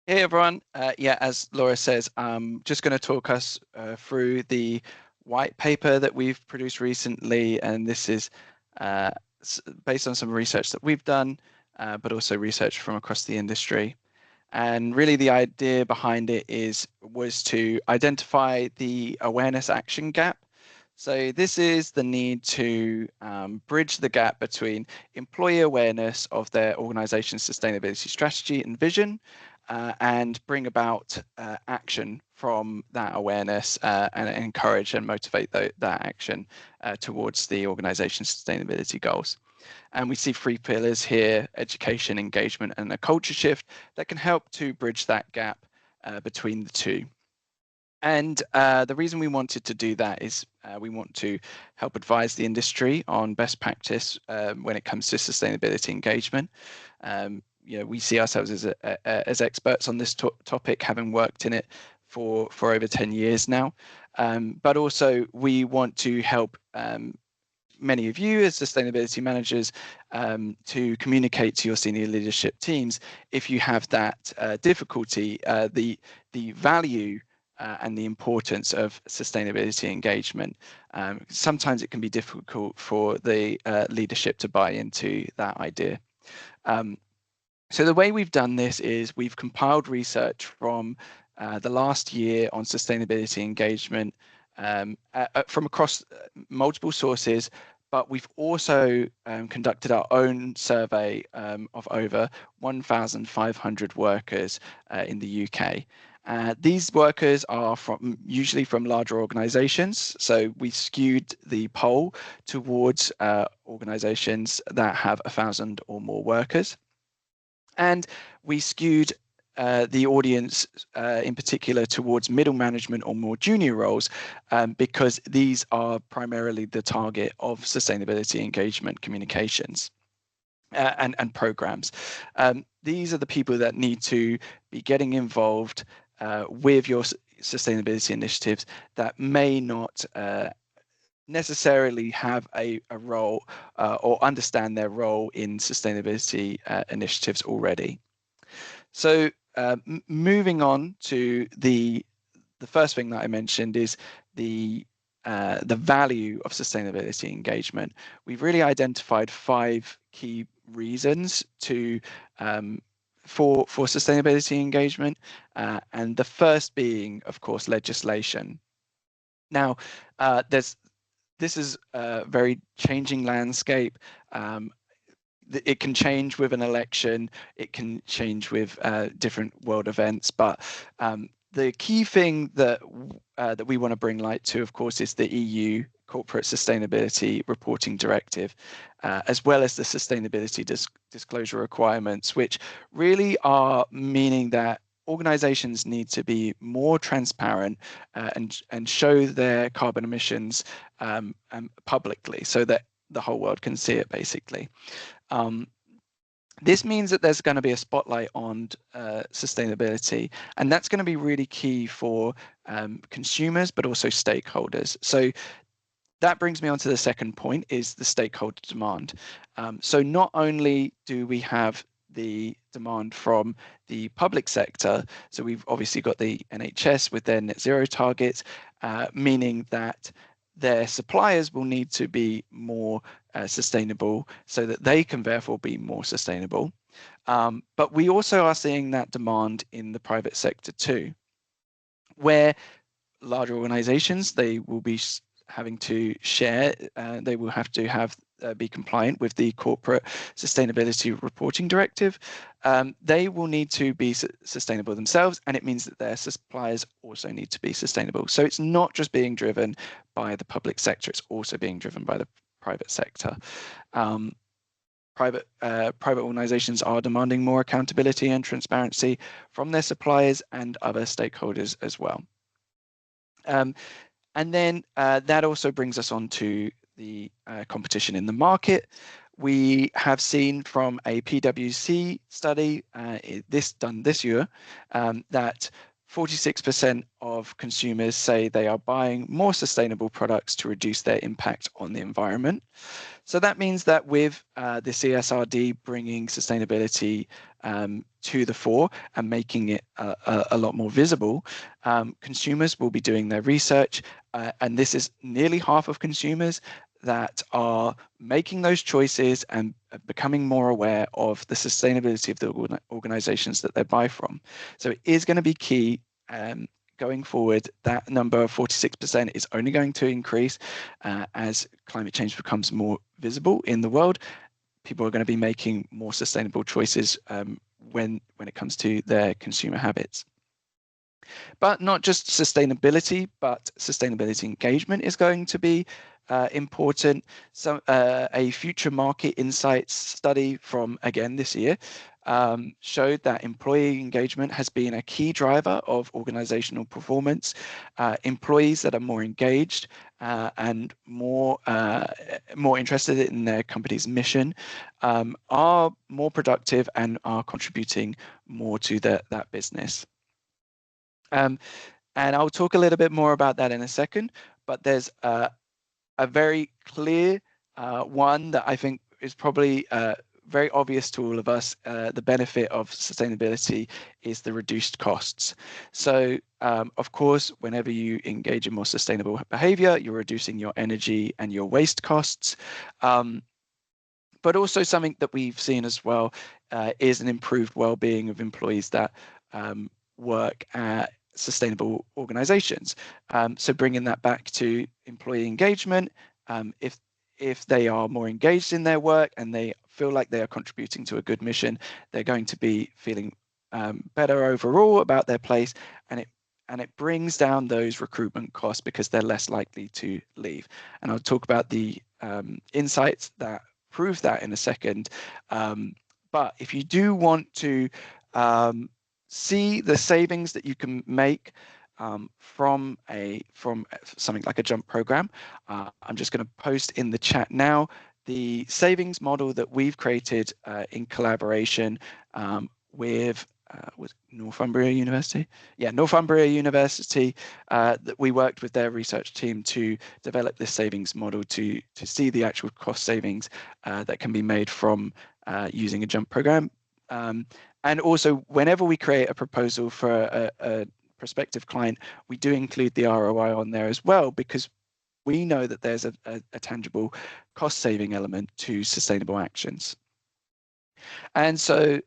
Hey everyone. Yeah, as Laura says, I'm just going to talk us through the white paper that we've produced recently, and this is uh, based on some research that we've done, but also research from across the industry. And really, the idea behind it was to identify the awareness action gap. So this is the need to bridge the gap between employee awareness of their organization's sustainability strategy and vision, and bring about action from that awareness and encourage and motivate that action towards the organization's sustainability goals. And we see three pillars here: education, engagement, and a culture shift that can help to bridge that gap between the two. And the reason we wanted to do that is we want to help advise the industry on best practice when it comes to sustainability engagement. We see ourselves as experts on this topic, having worked in it for over 10 years now. But also, we want to help many of you as sustainability managers to communicate to your senior leadership teams if you have that difficulty, the value and the importance of sustainability engagement. Sometimes it can be difficult for the leadership to buy into that idea. Um, so the way we've done this is we've compiled research from the last year on sustainability engagement from across multiple sources, but we've also conducted our own survey of over 1,500 workers in the UK. These workers are usually from larger organizations. So we skewed the poll towards organizations that have 1,000 or more workers. And we skewed the audience in particular towards middle management or more junior roles because these are primarily the target of sustainability engagement communications and programs. These are the people that need to be getting involved with your sustainability initiatives that may not necessarily have a role or understand their role in sustainability initiatives already. So moving on to the first thing that I mentioned is the value of sustainability engagement. We've really identified 5 key reasons to for sustainability engagement, and the first being, of course, legislation. Now, this is a very changing landscape. It can change with an election, it can change with different world events, but the key thing that we want to bring light to, of course, is the EU Corporate Sustainability Reporting Directive, as well as the sustainability disclosure requirements, which really are meaning that organizations need to be more transparent and show their carbon emissions publicly so that the whole world can see it, basically. Um, this means that there's going to be a spotlight on sustainability, and that's going to be really key for consumers, but also stakeholders. So that brings me on to the second point, is the stakeholder demand. So not only do we have the demand from the public sector, so we've obviously got the NHS with their net zero targets, meaning that their suppliers will need to be more sustainable so that they can therefore be more sustainable. But we also are seeing that demand in the private sector too, where large organizations, they will be having to share, they will have to be compliant with the Corporate Sustainability Reporting Directive. They will need to be sustainable themselves, and it means that their suppliers also need to be sustainable. So it's not just being driven by the public sector, it's also being driven by the private sector. Private organizations are demanding more accountability and transparency from their suppliers and other stakeholders as well. And then that also brings us on to the competition in the market. We have seen from a PwC study done this year that 46% of consumers say they are buying more sustainable products to reduce their impact on the environment. So that means that with the CSRD bringing sustainability to the fore and making it a lot more visible, consumers will be doing their research, and this is nearly half of consumers that are making those choices and becoming more aware of the sustainability of the organizations that they buy from. So it is going to be key going forward. That number of 46% is only going to increase as climate change becomes more visible in the world. People are going to be making more sustainable choices when it comes to their consumer habits. But not just sustainability, but sustainability engagement is going to be important. So a future market insights study from, again, this year showed that employee engagement has been a key driver of organizational performance. Employees that are more engaged and more interested in their company's mission are more productive and are contributing more to that business. And I'll talk a little bit more about that in a second, but there's a very clear one that I think is probably very obvious to all of us. The benefit of sustainability is the reduced costs. So, of course, whenever you engage in more sustainable behavior, you're reducing your energy and your waste costs. But also something that we've seen as well is an improved well-being of employees that work at sustainable organizations. So bringing that back to employee engagement, if they are more engaged in their work and they feel like they are contributing to a good mission, they're going to be feeling better overall about their place, and it brings down those recruitment costs because they're less likely to leave. And I'll talk about the insights that prove that in a second. But if you do want to see the savings that you can make from something like a jump program, I'm just going to post in the chat now the savings model that we've created in collaboration with Northumbria University. Yeah, Northumbria University. That we worked with their research team to develop this savings model to see the actual cost savings that can be made from using a jump program. And also, whenever we create a proposal for a prospective client, we do include the ROI on there as well, because we know that there's a tangible cost saving element to sustainable actions. And so,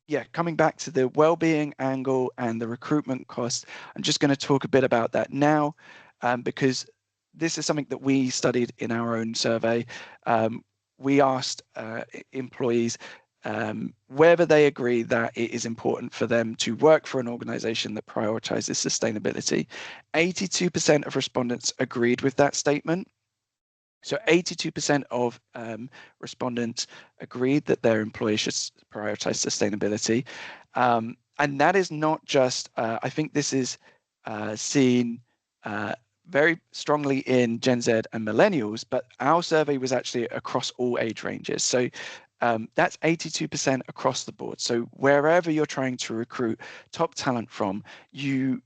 yeah, coming back to the well-being angle and the recruitment cost, I'm just going to talk a bit about that now, because this is something that we studied in our own survey. We asked employees whether they agree that it is important for them to work for an organization that prioritizes sustainability. 82% of respondents agreed with that statement. So 82% of respondents agreed that their employer should prioritize sustainability. And that is not just, I think this is seen very strongly in Gen Z and millennials, but our survey was actually across all age ranges. So that's 82% across the board. So wherever you're trying to recruit top talent from, you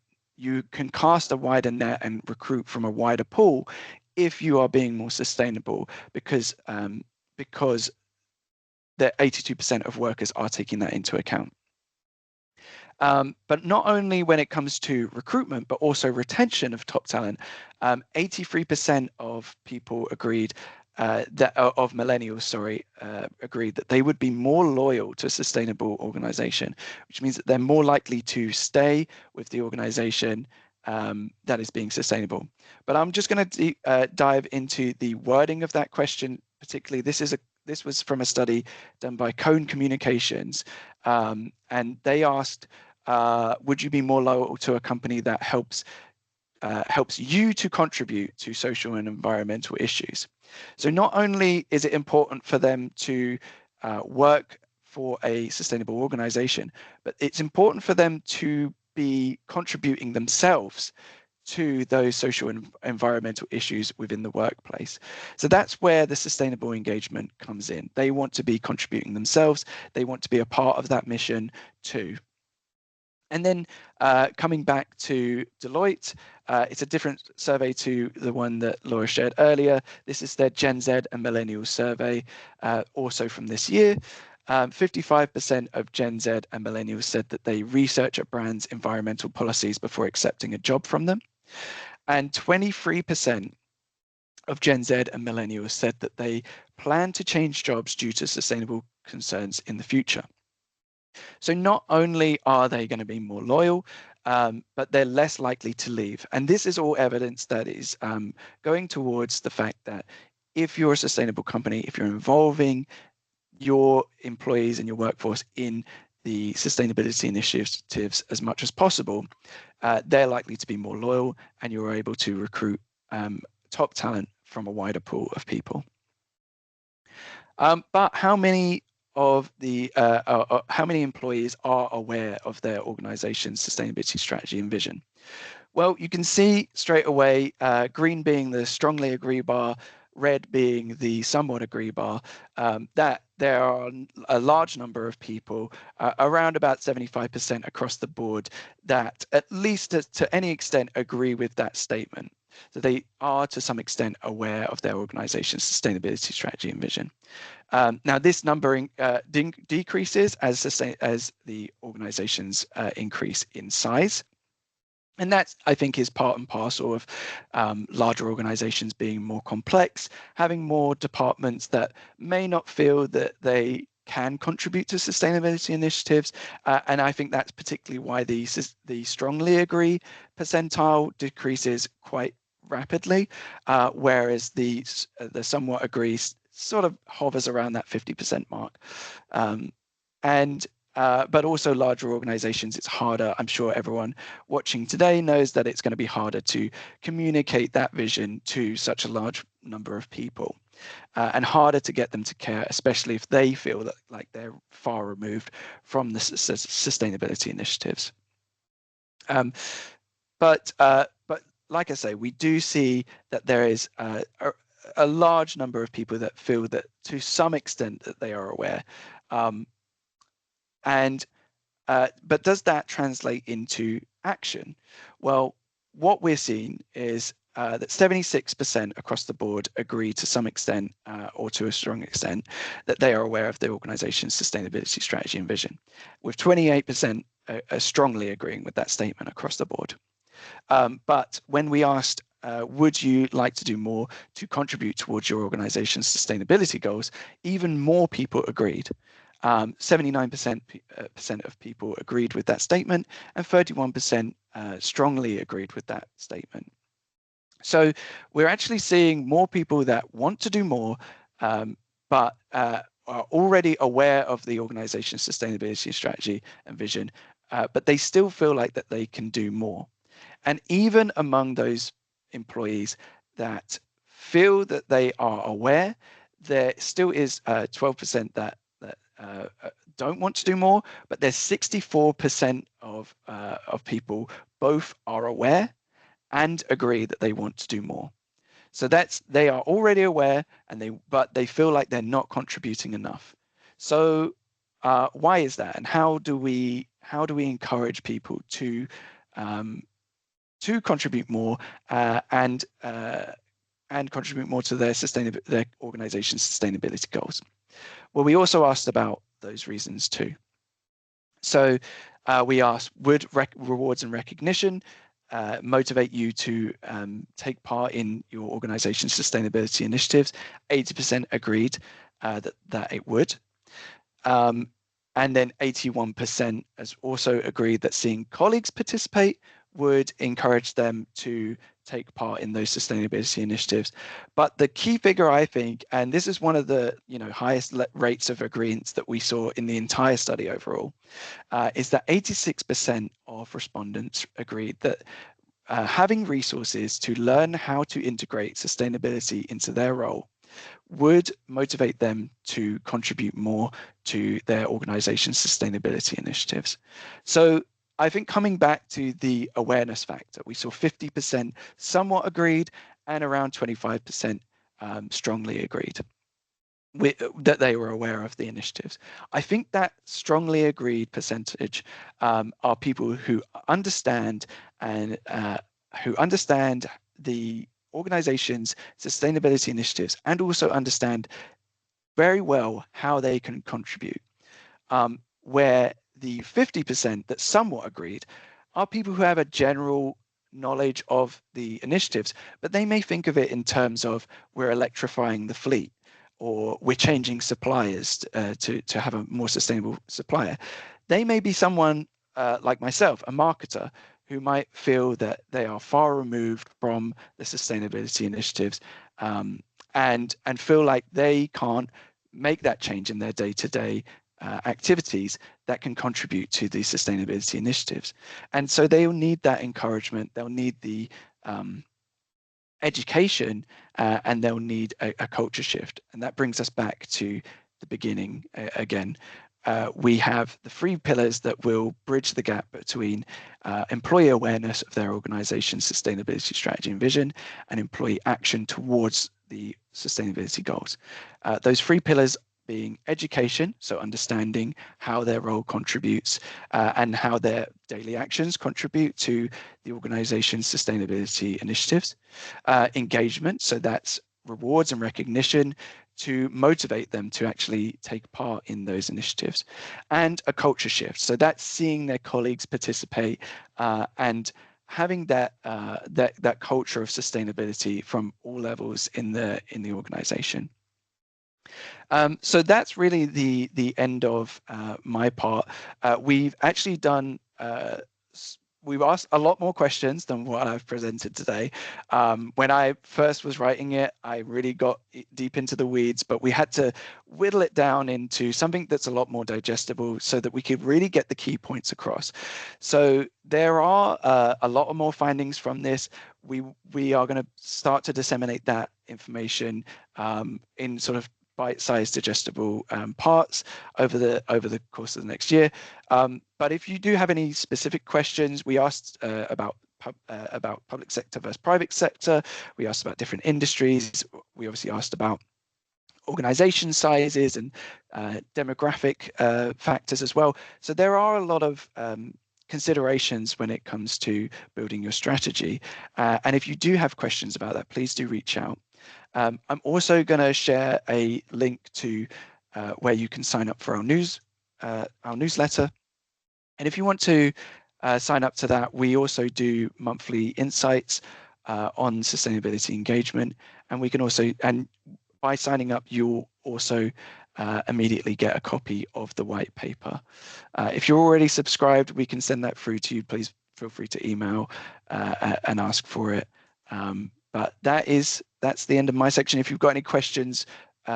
can cast a wider net and recruit from a wider pool if you are being more sustainable, because the 82% of workers are taking that into account. But not only when it comes to recruitment, but also retention of top talent. 83% of people agreed of millennials, agreed that they would be more loyal to a sustainable organization, which means that they're more likely to stay with the organization that is being sustainable. But I'm just going to dive into the wording of that question. Particularly, this was from a study done by Cone Communications, and they asked, would you be more loyal to a company that helps you to contribute to social and environmental issues? So not only is it important for them to work for a sustainable organization, but it's important for them to be contributing themselves to those social and environmental issues within the workplace. So that's where the sustainable engagement comes in. They want to be contributing themselves. They want to be a part of that mission too. And then coming back to Deloitte, it's a different survey to the one that Laura shared earlier. This is their Gen Z and Millennial survey, also from this year. 55% of Gen Z and Millennials said that they research a brand's environmental policies before accepting a job from them. And 23% of Gen Z and Millennials said that they plan to change jobs due to sustainable concerns in the future. So not only are they going to be more loyal, but they're less likely to leave. And this is all evidence that is going towards the fact that if you're a sustainable company, if you're involving your employees and your workforce in the sustainability initiatives as much as possible, they're likely to be more loyal, and you're able to recruit top talent from a wider pool of people. But how many of the how many employees are aware of their organization's sustainability strategy and vision? Well, you can see straight away, green being the strongly agree bar, red being the somewhat agree bar, that there are a large number of people, around about 75% across the board, that at least to any extent agree with that statement. So they are to some extent aware of their organization's sustainability strategy and vision. Now, this numbering decreases as the organizations increase in size. And that, I think, is part and parcel of larger organizations being more complex, having more departments that may not feel that they can contribute to sustainability initiatives. And I think that's particularly why the strongly agree percentile decreases quite rapidly, whereas the somewhat agree sort of hovers around that 50% mark. But also larger organizations, it's harder. I'm sure everyone watching today knows that it's going to be harder to communicate that vision to such a large number of people, and harder to get them to care, especially if they feel that like they're far removed from the sustainability initiatives. But like I say, we do see that there is a large number of people that feel that to some extent that they are aware. But does that translate into action? Well, what we're seeing is that 76% across the board agree to some extent, or to a strong extent, that they are aware of the organization's sustainability strategy and vision, with 28% strongly agreeing with that statement across the board. But when we asked, would you like to do more to contribute towards your organization's sustainability goals, even more people agreed. 79% of people agreed with that statement, and 31% strongly agreed with that statement. So we're actually seeing more people that want to do more, but are already aware of the organization's sustainability strategy and vision, but they still feel like that they can do more. And even among those employees that feel that they are aware, there still is 12% that don't want to do more, but there's 64% of people both are aware and agree that they want to do more. So they are already aware, but they feel like they're not contributing enough. So why is that, and how do we encourage people to contribute more and contribute more to their organization's sustainability goals? Well, we also asked about those reasons too. So we asked, would rewards and recognition motivate you to take part in your organization's sustainability initiatives? 80% agreed that it would. And then 81% has also agreed that seeing colleagues participate would encourage them to take part in those sustainability initiatives. But the key figure, I think, and this is one of the highest rates of agreement that we saw in the entire study overall, is that 86% of respondents agreed that having resources to learn how to integrate sustainability into their role would motivate them to contribute more to their organization's sustainability initiatives. So I think coming back to the awareness factor, we saw 50% somewhat agreed and around 25% strongly agreed. that they were aware of the initiatives. I think that strongly agreed percentage are people who understand and who understand the organization's sustainability initiatives and also understand very well how they can contribute. Where the 50% that somewhat agreed are people who have a general knowledge of the initiatives, but they may think of it in terms of we're electrifying the fleet or we're changing suppliers to have a more sustainable supplier. They may be someone like myself, a marketer, who might feel that they are far removed from the sustainability initiatives and feel like they can't make that change in their day-to-day activities that can contribute to the sustainability initiatives. And so they'll need that encouragement, they'll need the education, and they'll need a culture shift. And that brings us back to the beginning again. We have the 3 pillars that will bridge the gap between employee awareness of their organization's sustainability strategy and vision and employee action towards the sustainability goals. Those 3 pillars being education, so understanding how their role contributes and how their daily actions contribute to the organization's sustainability initiatives. Engagement, so that's rewards and recognition to motivate them to actually take part in those initiatives. And a culture shift, so that's seeing their colleagues participate and having that culture of sustainability from all levels in the organization. So that's really the end of my part. We've actually done we've asked a lot more questions than what I've presented today. When I first was writing it, I really got deep into the weeds, but we had to whittle it down into something that's a lot more digestible so that we could really get the key points across. So there are a lot of more findings from this. We are going to start to disseminate that information in sort of bite-sized digestible parts over the course of the next year. But if you do have any specific questions, we asked about public sector versus private sector. We asked about different industries. We obviously asked about organization sizes and demographic factors as well. So there are a lot of considerations when it comes to building your strategy. And if you do have questions about that, please do reach out. I'm also going to share a link to where you can sign up for our newsletter. And if you want to sign up to that, we also do monthly insights on sustainability engagement. And we can also, and by signing up, you'll also immediately get a copy of the white paper. If you're already subscribed, we can send that through to you. Please feel free to email and ask for it. But that's the end of my section. If you've got any questions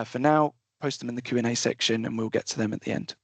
for now, post them in the Q&A section and we'll get to them at the end.